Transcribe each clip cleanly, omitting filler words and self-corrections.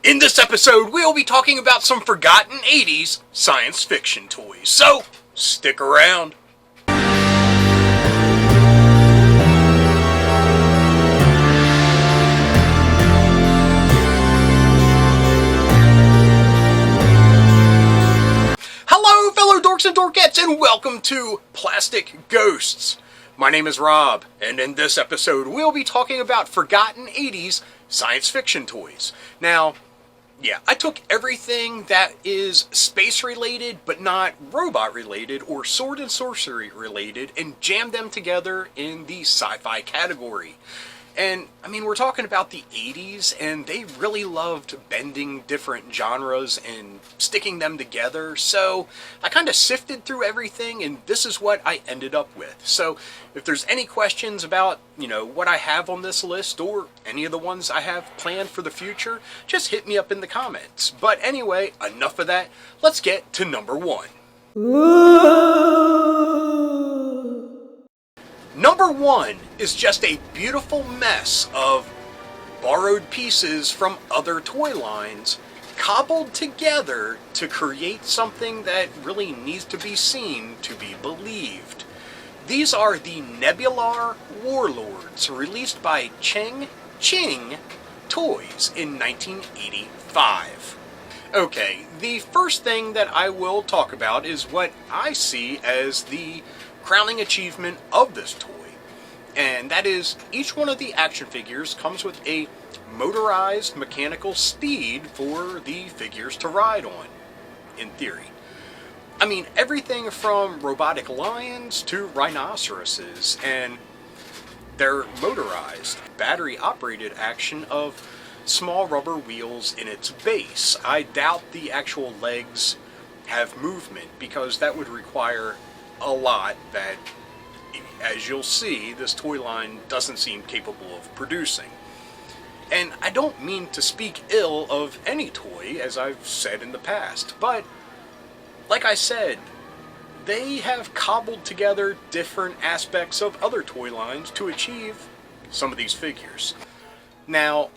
In this episode, we'll be talking about some forgotten 80s science fiction toys. So, stick around. Hello, fellow dorks and dorkettes, and welcome to Plastic Ghosts. My name is Rob, and in this episode, we'll be talking about forgotten 80s science fiction toys. Now, yeah, I took everything that is space-related, but not robot-related or sword and sorcery-related, and jammed them together in the sci-fi category. And, I mean, we're talking about the 80s, and they really loved bending different genres and sticking them together, so I kind of sifted through everything, and this is what I ended up with. So, if there's any questions about, what I have on this list, or any of the ones I have planned for the future, just hit me up in the comments. But anyway, enough of that, let's get to number one. Number one is just a beautiful mess of borrowed pieces from other toy lines, cobbled together to create something that really needs to be seen to be believed. These are the Nebular Warlords, released by Ching Toys in 1985. Okay, the first thing that I will talk about is what I see as the crowning achievement of this toy, and that is each one of the action figures comes with a motorized mechanical steed for the figures to ride on, in theory. I mean, everything from robotic lions to rhinoceroses, and they're motorized, battery-operated action of small rubber wheels in its base. I doubt the actual legs have movement, because that would require a lot that, as you'll see, this toy line doesn't seem capable of producing. And I don't mean to speak ill of any toy, as I've said in the past, but like I said, they have cobbled together different aspects of other toy lines to achieve some of these figures. Now,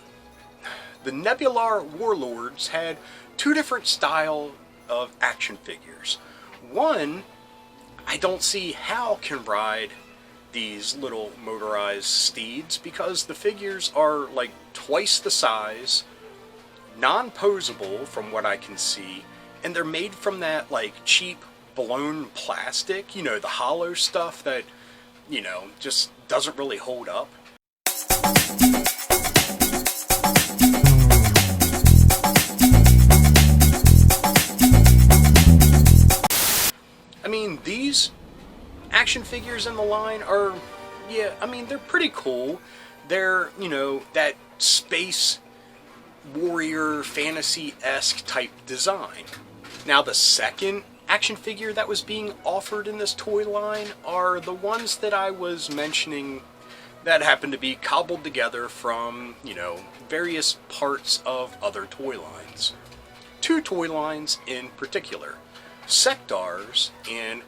the Nebular Warlords had two different styles of action figures. One, I don't see how can ride these little motorized steeds, because the figures are like twice the size, non-posable from what I can see, and they're made from that like cheap blown plastic, the hollow stuff that, just doesn't really hold up. I mean, these action figures in the line are, they're pretty cool. They're, that space warrior fantasy-esque type design. Now, the second action figure that was being offered in this toy line are the ones that I was mentioning that happen to be cobbled together from, various parts of other toy lines. Two toy lines in particular: Sectars and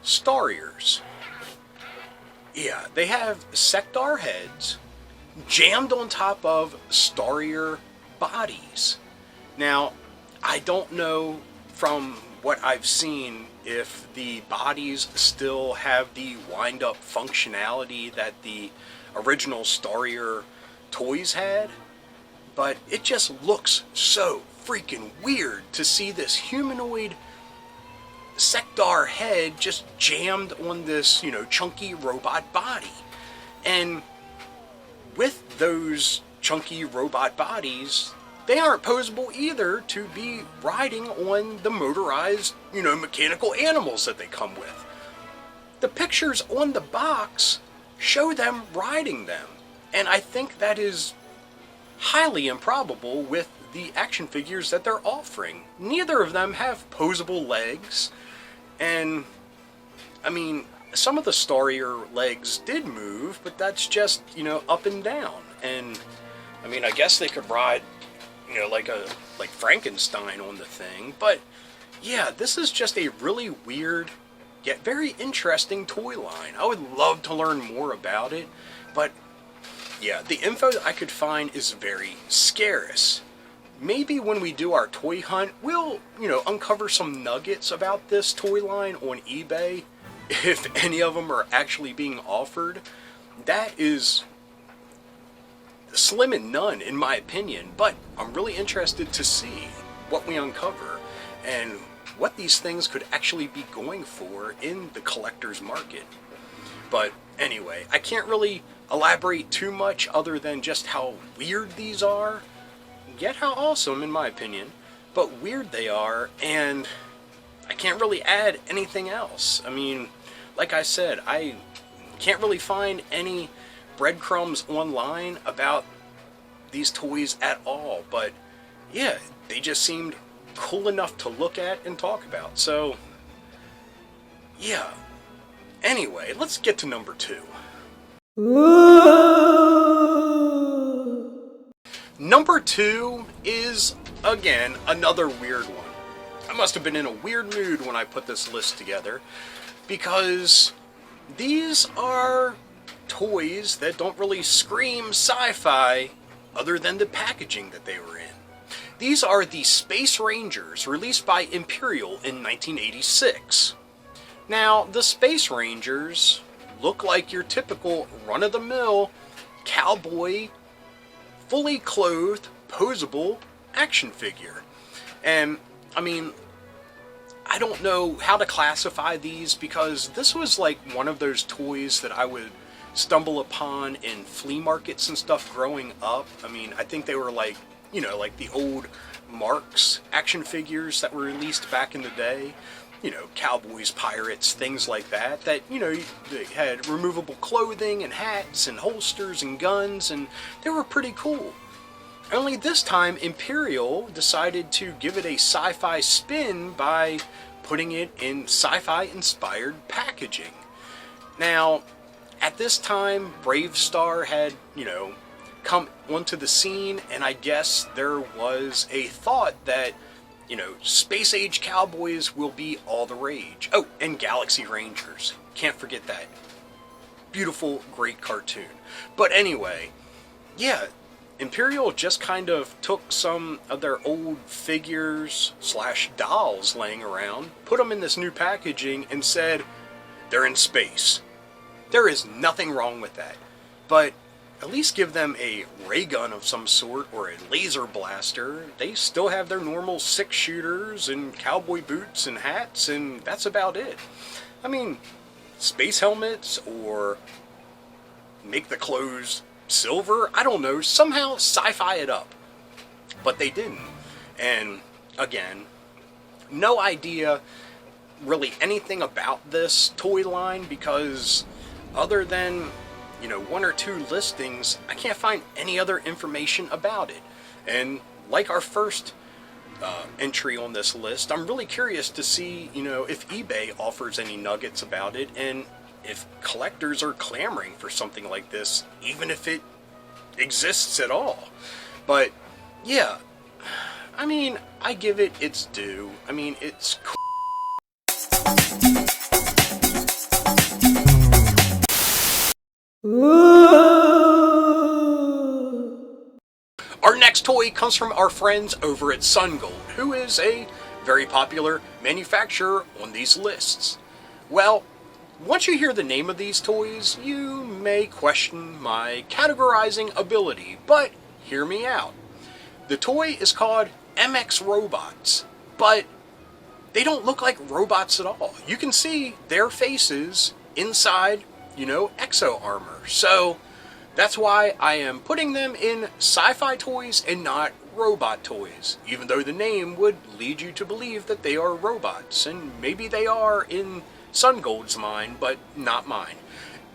Stariers. Yeah, they have Sectar heads jammed on top of Starier bodies. Now, I don't know from what I've seen if the bodies still have the wind-up functionality that the original Starier toys had, but it just looks so freaking weird to see this humanoid Sectar head just jammed on this, chunky robot body. And with those chunky robot bodies, they aren't posable either to be riding on the motorized, mechanical animals that they come with. The pictures on the box show them riding them, and I think that is highly improbable with the action figures that they're offering. Neither of them have posable legs, and I mean, some of the Starier legs did move, but that's just, up and down. And I mean, I guess they could ride, like Frankenstein on the thing, but yeah, this is just a really weird yet very interesting toy line. I would love to learn more about it, but yeah, the info that I could find is very scarce. maybe when we do our toy hunt, we'll, uncover some nuggets about this toy line on eBay, if any of them are actually being offered. That is slim and none, in my opinion, but I'm really interested to see what we uncover and what these things could actually be going for in the collector's market. But anyway, I can't really elaborate too much other than just how weird these are, yet how awesome, in my opinion, but weird they are, and I can't really add anything else. I mean, like I said, I can't really find any breadcrumbs online about these toys at all, but yeah, they just seemed cool enough to look at and talk about. So yeah, anyway, let's get to number 2. Number 2 is, again, another weird one. I must have been in a weird mood when I put this list together, because these are toys that don't really scream sci-fi other than the packaging that they were in. These are the Space Rangers, released by Imperial in 1986. Now, the Space Rangers look like your typical run-of-the-mill cowboy, fully clothed, posable action figure. And, I mean, I don't know how to classify these, because this was like one of those toys that I would stumble upon in flea markets and stuff growing up. I mean, I think they were like, like the old Marks action figures that were released back in the day. Cowboys, pirates, things like that, they had removable clothing and hats and holsters and guns, and they were pretty cool. Only this time, Imperial decided to give it a sci-fi spin by putting it in sci-fi inspired packaging. Now, at this time, Brave Star had, come onto the scene, and I guess there was a thought that, space age cowboys will be all the rage. Oh, and Galaxy Rangers. Can't forget that. Beautiful, great cartoon. But anyway, yeah, Imperial just kind of took some of their old figures / dolls laying around, put them in this new packaging, and said, they're in space. There is nothing wrong with that. But at least give them a ray gun of some sort or a laser blaster. They still have their normal 6-shooters and cowboy boots and hats, and that's about it. I mean, space helmets, or make the clothes silver, I don't know, somehow sci-fi it up. But they didn't. And again, no idea really anything about this toy line, because other than 1 or 2 listings, I can't find any other information about it. And like our first entry on this list, I'm really curious to see, if eBay offers any nuggets about it, and if collectors are clamoring for something like this, even if it exists at all. But yeah, I mean, I give it its due. I mean, it's cool. Our next toy comes from our friends over at SunGold, who is a very popular manufacturer on these lists. Well, once you hear the name of these toys, you may question my categorizing ability, but hear me out. The toy is called MX Robots, but they don't look like robots at all. You can see their faces inside, exo armor. So that's why I am putting them in Sci-Fi Toys and not Robot Toys, even though the name would lead you to believe that they are robots, and maybe they are in SunGold's mind, but not mine.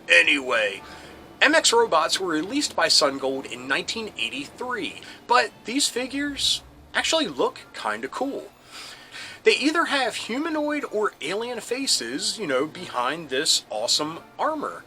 Anyway, MX Robots were released by SunGold in 1983, but these figures actually look kinda cool. They either have humanoid or alien faces, behind this awesome armor.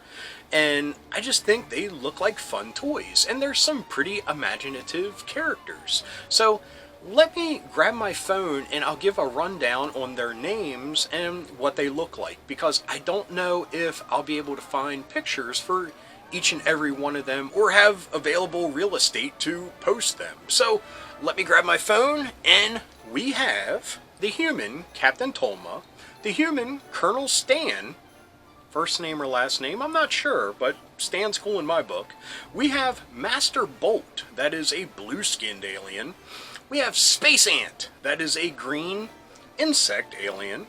And I just think they look like fun toys, and there's some pretty imaginative characters. So let me grab my phone and I'll give a rundown on their names and what they look like, because I don't know if I'll be able to find pictures for each and every one of them or have available real estate to post them. So let me grab my phone, and we have the human Captain Tolma, the human Colonel Stan, first name or last name, I'm not sure, but Stan's cool in my book. We have Master Bolt, that is a blue-skinned alien. We have Space Ant, that is a green insect alien.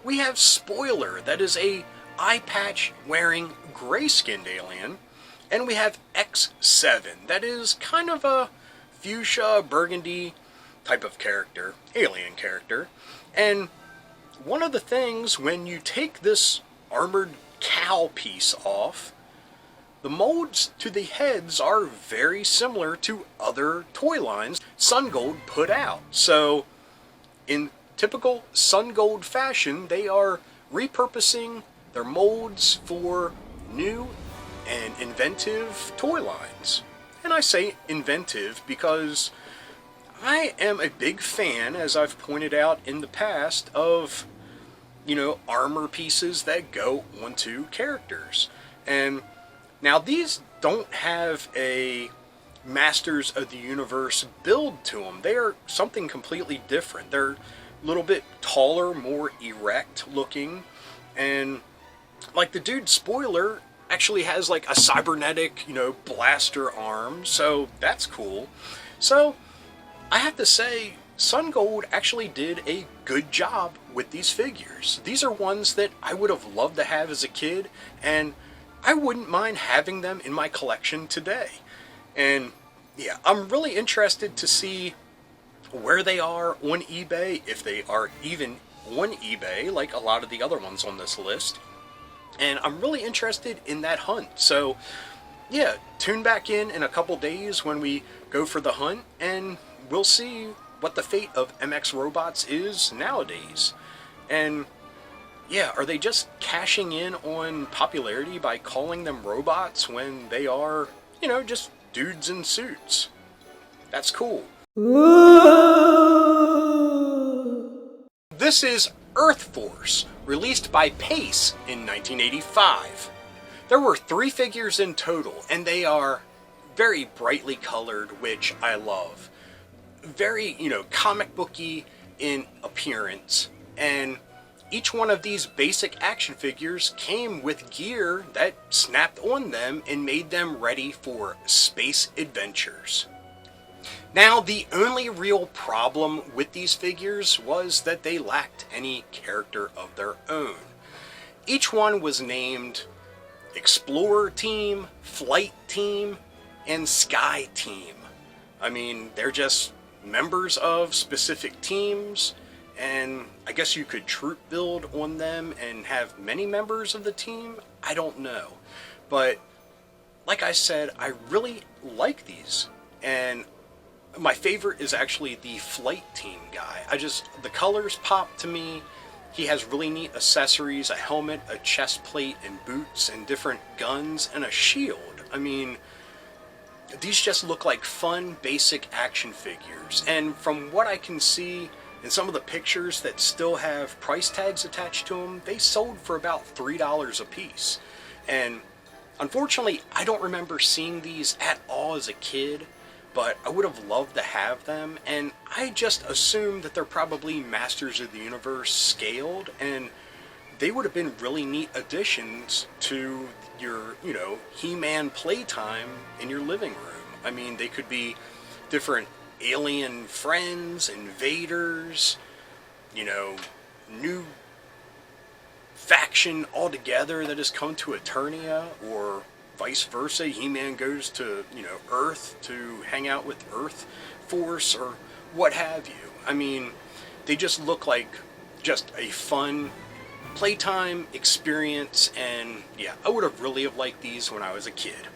We have Spoiler, that is a eye patch wearing gray-skinned alien. And we have X7, that is kind of a fuchsia, burgundy type of character, alien character. And one of the things, when you take this armored cow piece off, the molds to the heads are very similar to other toy lines Sun Gold put out. So, in typical Sun Gold fashion, they are repurposing their molds for new and inventive toy lines. And I say inventive because I am a big fan, as I've pointed out in the past, of, armor pieces that go onto characters. And now these don't have a Masters of the Universe build to them. They are something completely different. They're a little bit taller, more erect looking, and like the dude Spoiler actually has like a cybernetic, blaster arm, so that's cool. So I have to say, Sun Gold actually did a good job with these figures. These are ones that I would have loved to have as a kid, and I wouldn't mind having them in my collection today. And yeah, I'm really interested to see where they are on eBay, if they are even on eBay like a lot of the other ones on this list. And I'm really interested in that hunt. So yeah, tune back in a couple days when we go for the hunt, and we'll see what the fate of MX Robots is nowadays. And yeah, are they just cashing in on popularity by calling them robots when they are, just dudes in suits? That's cool. This is Earth Force, released by Pace in 1985. There were 3 figures in total, and they are very brightly colored, which I love. Very, comic booky in appearance, and each one of these basic action figures came with gear that snapped on them and made them ready for space adventures. Now, the only real problem with these figures was that they lacked any character of their own. Each one was named Explorer Team, Flight Team, and Sky Team. I mean, they're just members of specific teams, and I guess you could troop build on them and have many members of the team. I don't know. But, like I said, I really like these. And my favorite is actually the Flight Team guy. The colors pop to me. He has really neat accessories, a helmet, a chest plate, and boots, and different guns, and a shield. I mean, these just look like fun, basic action figures. And from what I can see in some of the pictures that still have price tags attached to them, they sold for about $3 a piece. And unfortunately, I don't remember seeing these at all as a kid, but I would have loved to have them, and I just assume that they're probably Masters of the Universe scaled, and they would have been really neat additions to your, He-Man playtime in your living room. I mean, they could be different alien friends, invaders, new faction altogether that has come to Eternia, or vice versa. He-Man goes to, Earth to hang out with Earth Force, or what have you. I mean, they just look like just a fun playtime experience, and yeah, I would have really liked these when I was a kid.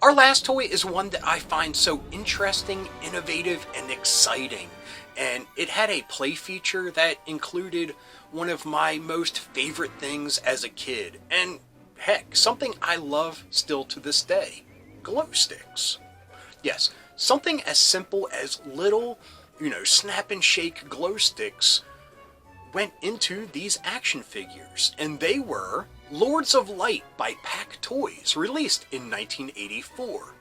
Our last toy is one that I find so interesting, innovative, and exciting. And it had a play feature that included one of my most favorite things as a kid. And heck, something I love still to this day. Glow sticks. Yes, something as simple as little, snap and shake glow sticks went into these action figures. And they were Lords of Light by Pack Toys, released in 1984.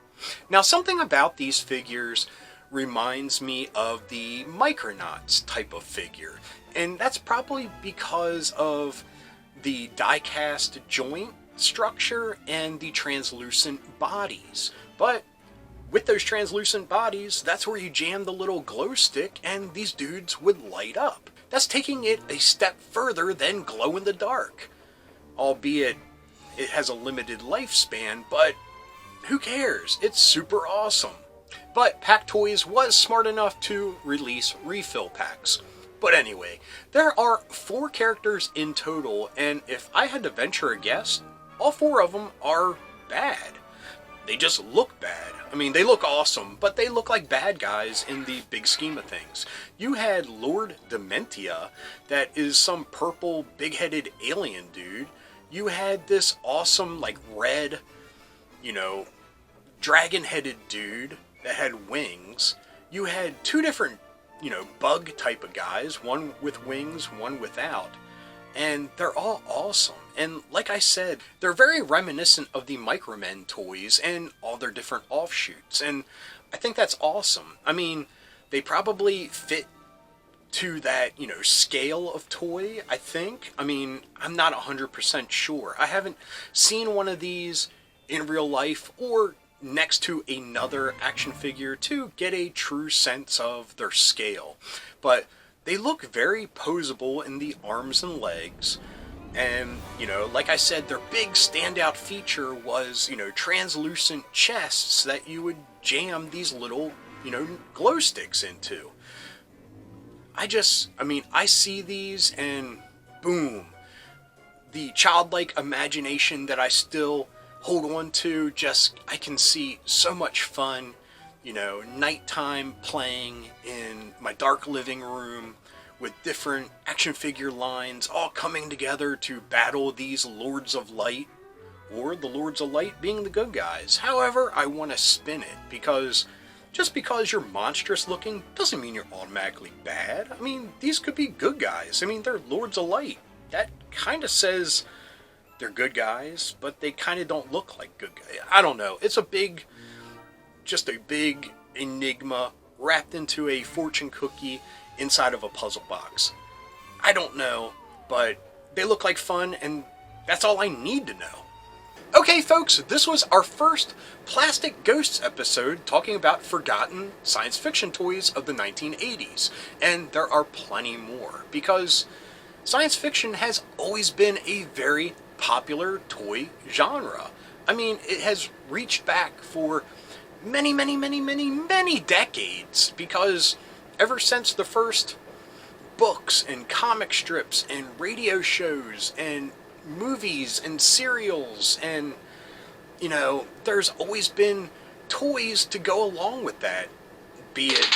Now, something about these figures reminds me of the Micronauts type of figure, and that's probably because of the die-cast joint structure and the translucent bodies. But with those translucent bodies, that's where you jam the little glow stick and these dudes would light up. That's taking it a step further than glow in the dark. Albeit it has a limited lifespan, but who cares? It's super awesome. But Pack Toys was smart enough to release refill packs. But anyway, there are 4 characters in total, and if I had to venture a guess, all 4 of them are bad. They just look bad. I mean, they look awesome, but they look like bad guys in the big scheme of things. You had Lord Dementia, that is some purple, big-headed alien dude. You had this awesome, like, red, dragon-headed dude that had wings. You had 2 different, bug type of guys, one with wings, one without. And they're all awesome. And like I said, they're very reminiscent of the Micromen toys and all their different offshoots. And I think that's awesome. I mean, they probably fit to that, scale of toy, I think. I mean, I'm not 100% sure. I haven't seen one of these in real life or next to another action figure to get a true sense of their scale. But they look very posable in the arms and legs. And, like I said, their big standout feature was, translucent chests that you would jam these little, glow sticks into. I see these and boom. The childlike imagination that I still hold on to, I can see so much fun, nighttime playing in my dark living room with different action figure lines all coming together to battle these Lords of Light, or the Lords of Light being the good guys. However I want to spin it, because just because you're monstrous looking doesn't mean you're automatically bad. I mean, these could be good guys. I mean, they're Lords of Light. That kind of says they're good guys, but they kind of don't look like good guys. I don't know. It's a big enigma wrapped into a fortune cookie inside of a puzzle box. I don't know, but they look like fun, and that's all I need to know. Okay, folks, this was our first Plastic Ghosts episode talking about forgotten science fiction toys of the 1980s, and there are plenty more, because science fiction has always been a very popular toy genre. I mean, it has reached back for many, many, many, many, many decades, because ever since the first books and comic strips and radio shows and movies and serials, and there's always been toys to go along with that, be it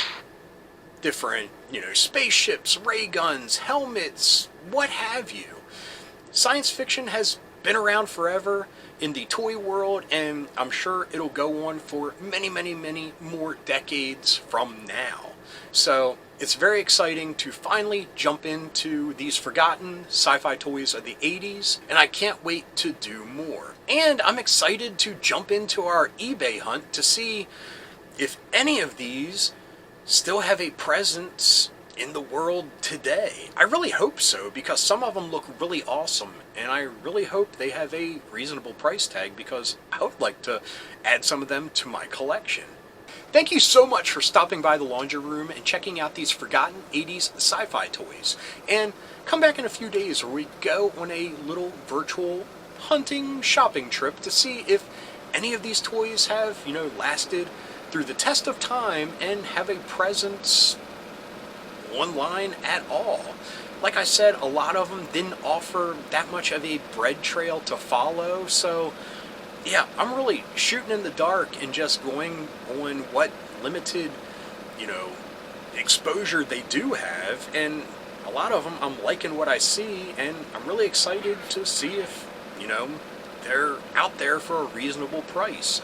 different spaceships, ray guns, helmets, what have you. Science fiction has been around forever in the toy world, and I'm sure it'll go on for many, many, many more decades from now. So it's very exciting to finally jump into these forgotten sci-fi toys of the 80s, and I can't wait to do more. And I'm excited to jump into our eBay hunt to see if any of these still have a presence in the world today. I really hope so, because some of them look really awesome, and I really hope they have a reasonable price tag, because I would like to add some of them to my collection. Thank you so much for stopping by the laundry room and checking out these forgotten 80s sci-fi toys. And come back in a few days where we go on a little virtual hunting shopping trip to see if any of these toys have, lasted through the test of time and have a presence online at all. Like I said, a lot of them didn't offer that much of a bread trail to follow, so yeah, I'm really shooting in the dark and just going on what limited, exposure they do have, and a lot of them I'm liking what I see, and I'm really excited to see if, they're out there for a reasonable price.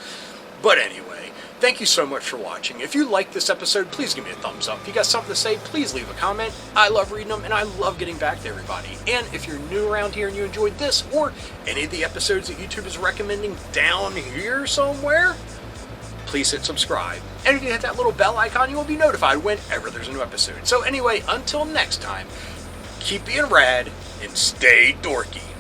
But anyway, thank you so much for watching. If you liked this episode, please give me a thumbs up. If you got something to say, please leave a comment. I love reading them, and I love getting back to everybody. And if you're new around here and you enjoyed this, or any of the episodes that YouTube is recommending down here somewhere, please hit subscribe. And if you hit that little bell icon, you will be notified whenever there's a new episode. So anyway, until next time, keep being rad and stay dorky.